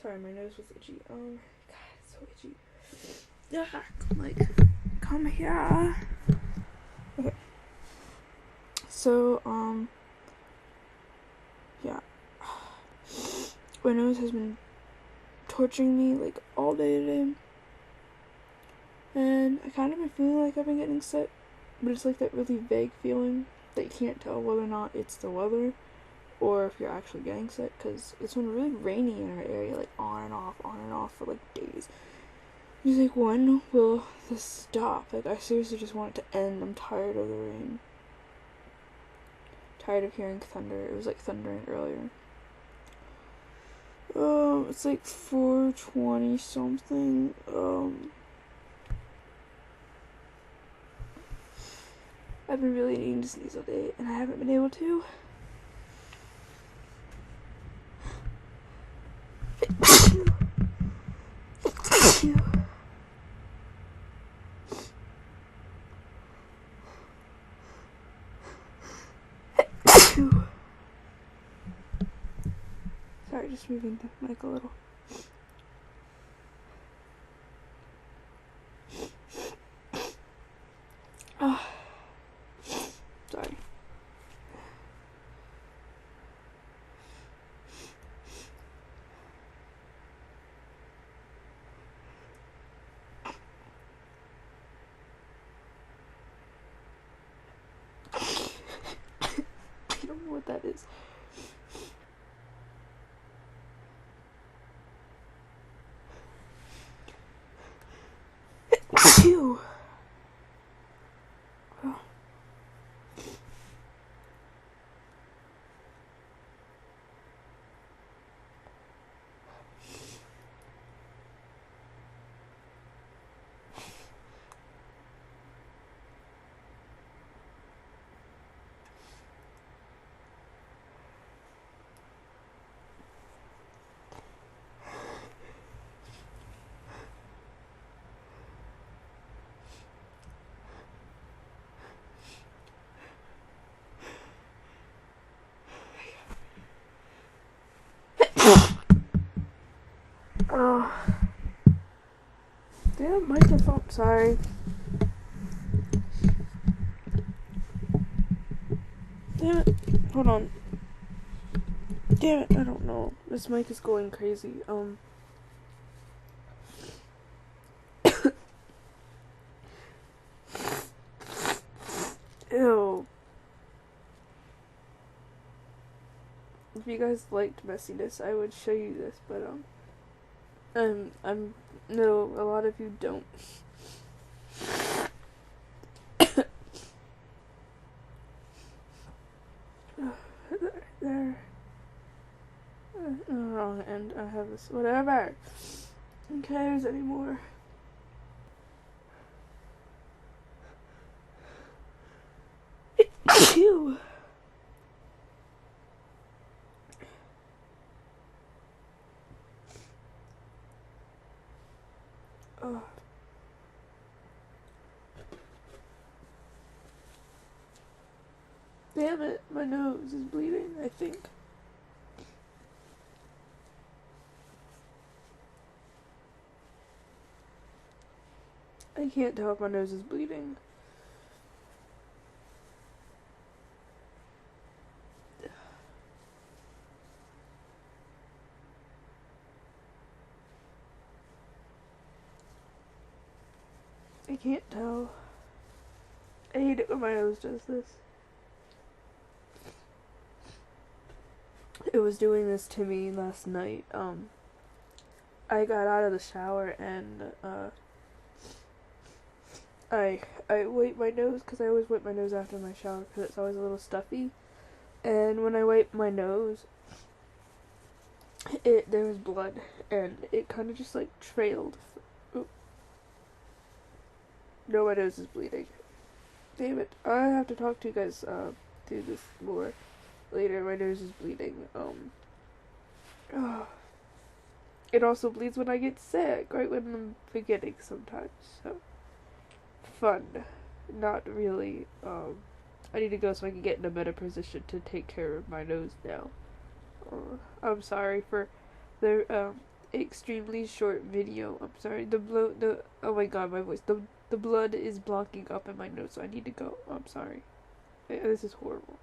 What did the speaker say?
Sorry, my nose was itchy. God, it's so itchy. Yeah, come here. Okay. So, yeah. My nose has been torturing me, like, all day today. And I kind of been feeling like I've been getting sick. But it's like that really vague feeling that you can't tell whether or not it's the weather or if you're actually getting sick, because it's been really rainy in our area, like on and off for like days. He's like, when will this stop? Like, I seriously just want it to end. I'm tired of the rain. Tired of hearing thunder. It was like thundering earlier. It's like 4:20 something. I've been really needing to sneeze all day, and I haven't been able to. Sorry, just moving the mic a little. Sorry. I don't know what that is. Ew. Oh. Oh. Damn microphone. Sorry. Damn it. Hold on. Damn it. I don't know. This mic is going crazy. Ew. If you guys liked messiness, I would show you this, but no, a lot of you don't. There. Wrong end. I have this. Whatever. Who cares anymore? Ew. Oh. Damn it, my nose is bleeding, I think. I can't tell if my nose is bleeding. I can't tell. I hate it when my nose does this. It was doing this to me last night. I got out of the shower and, I wipe my nose, because I always wipe my nose after my shower, because it's always a little stuffy. And when I wipe my nose, there was blood, and it kind of just, like, trailed. Ooh. No, my nose is bleeding. Damn it. I have to talk to you guys, do this more later. My nose is bleeding. It also bleeds when I get sick, right when I'm beginning sometimes, so. Fun. Not really. I need to go so I can get in a better position to take care of my nose now. I'm sorry for the extremely short video. I'm sorry. Oh my god, my voice. The blood is blocking up in my nose, so I need to go. I'm sorry. This is horrible.